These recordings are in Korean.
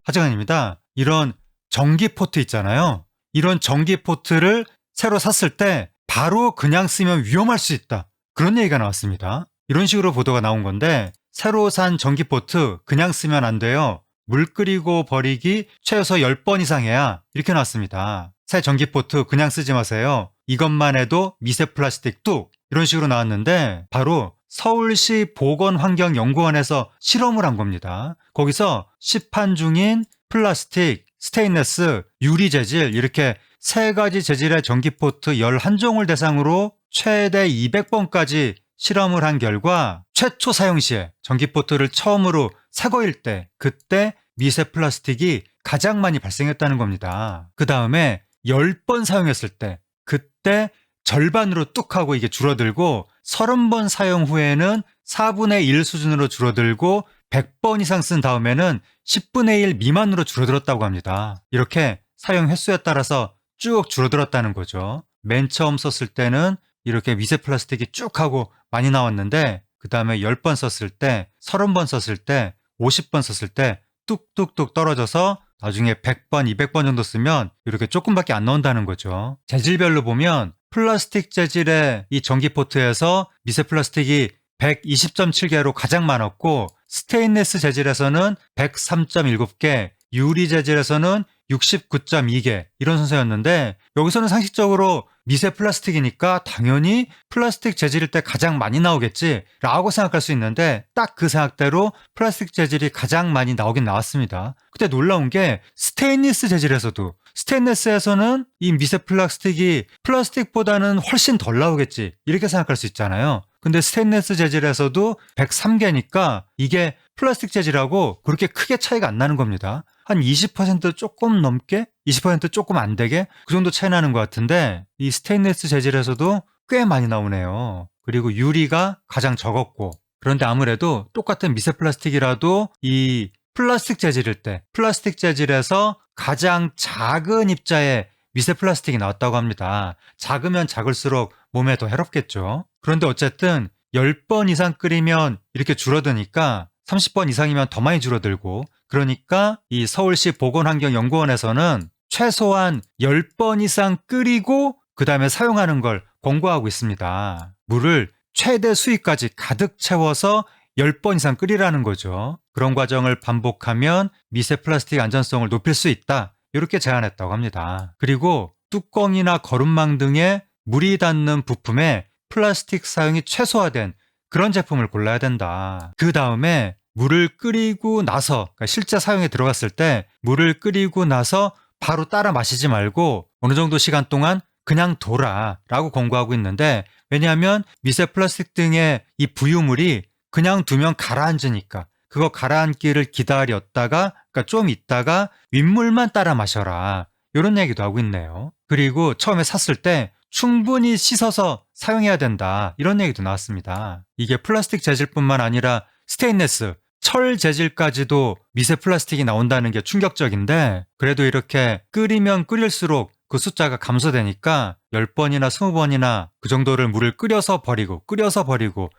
하자가 아닙니다. 이런 전기포트 있잖아요. 이런 전기포트를 새로 샀을 때 바로 그냥 쓰면 위험할 수 있다. 그런 얘기가 나왔습니다. 이런 식으로 보도가 나온 건데 새로 산 전기포트 그냥 쓰면 안 돼요. 물 끓이고 버리기 최소 10번 이상 해야 이렇게 나왔습니다. 새 전기포트 그냥 쓰지 마세요. 이것만 해도 미세 플라스틱 뚝 이런 식으로 나왔는데 바로 서울시 보건환경연구원에서 실험을 한 겁니다. 거기서 시판 중인 플라스틱, 스테인레스, 유리 재질 이렇게 3가지 재질의 전기포트 11종을 대상으로 최대 200번까지 실험을 한 결과 최초 사용 시에 전기포트를 처음으로 새거일 때 그때 미세 플라스틱이 가장 많이 발생했다는 겁니다. 그 다음에 10번 사용했을 때 그때 절반으로 뚝 하고 이게 줄어들고 30번 사용 후에는 4분의 1 수준으로 줄어들고 100번 이상 쓴 다음에는 10분의 1 미만으로 줄어들었다고 합니다. 이렇게 사용 횟수에 따라서 쭉 줄어들었다는 거죠. 맨 처음 썼을 때는 이렇게 미세 플라스틱이 쭉 하고 많이 나왔는데 그 다음에 10번 썼을 때, 30번 썼을 때, 50번 썼을 때 뚝뚝뚝 떨어져서 나중에 100번, 200번 정도 쓰면 이렇게 조금밖에 안 나온다는 거죠. 재질별로 보면 플라스틱 재질의 이 전기포트에서 미세 플라스틱이 120.7개로 가장 많았고 스테인리스 재질에서는 103.7개, 유리 재질에서는 69.2개 이런 순서였는데 여기서는 상식적으로 미세 플라스틱이니까 당연히 플라스틱 재질일 때 가장 많이 나오겠지 라고 생각할 수 있는데 딱 그 생각대로 플라스틱 재질이 가장 많이 나오긴 나왔습니다. 근데 놀라운 게 스테인리스 재질에서도 스테인리스에서는 이 미세 플라스틱이 플라스틱보다는 훨씬 덜 나오겠지 이렇게 생각할 수 있잖아요. 근데 스테인리스 재질에서도 103개니까 이게 플라스틱 재질하고 그렇게 크게 차이가 안 나는 겁니다. 한 20% 조금 넘게? 20% 조금 안 되게? 그 정도 차이 나는 것 같은데 이 스테인리스 재질에서도 꽤 많이 나오네요. 그리고 유리가 가장 적었고 그런데 아무래도 똑같은 미세 플라스틱이라도 이 플라스틱 재질일 때 플라스틱 재질에서 가장 작은 입자의 미세 플라스틱이 나왔다고 합니다. 작으면 작을수록 몸에 더 해롭겠죠. 그런데 어쨌든 10번 이상 끓이면 이렇게 줄어드니까 30번 이상이면 더 많이 줄어들고 그러니까 이 서울시 보건환경연구원에서는 최소한 10번 이상 끓이고 그 다음에 사용하는 걸 권고하고 있습니다. 물을 최대 수위까지 가득 채워서 10번 이상 끓이라는 거죠. 그런 과정을 반복하면 미세 플라스틱 안전성을 높일 수 있다. 이렇게 제안했다고 합니다. 그리고 뚜껑이나 거름망 등의 물이 닿는 부품에 플라스틱 사용이 최소화된 그런 제품을 골라야 된다. 그 다음에 물을 끓이고 나서 그러니까 실제 사용에 들어갔을 때 물을 끓이고 나서 바로 따라 마시지 말고 어느 정도 시간 동안 그냥 둬라 라고 권고하고 있는데 왜냐하면 미세 플라스틱 등의 이 부유물이 그냥 두면 가라앉으니까 그거 가라앉기를 기다렸다가 그러니까 좀 있다가 윗물만 따라 마셔라 이런 얘기도 하고 있네요. 그리고 처음에 샀을 때 충분히 씻어서 사용해야 된다 이런 얘기도 나왔습니다. 이게 플라스틱 재질뿐만 아니라 스테인리스, 철 재질까지도 미세 플라스틱이 나온다는 게 충격적인데 그래도 이렇게 끓이면 끓일수록 그 숫자가 감소되니까 10번이나 20번이나 그 정도를 물을 끓여서 버리고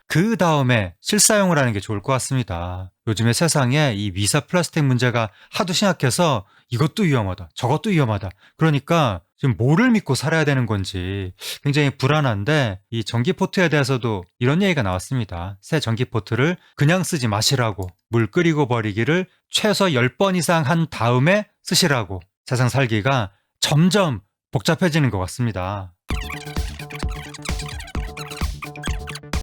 그 다음에 실사용을 하는 게 좋을 것 같습니다. 요즘에 세상에 이 미세 플라스틱 문제가 하도 심각해서 이것도 위험하다 저것도 위험하다 그러니까 지금 뭐를 믿고 살아야 되는 건지 굉장히 불안한데 이 전기포트에 대해서도 이런 얘기가 나왔습니다. 새 전기포트를 그냥 쓰지 마시라고 물 끓이고 버리기를 최소 10번 이상 한 다음에 쓰시라고 세상 살기가 점점 복잡해지는 것 같습니다.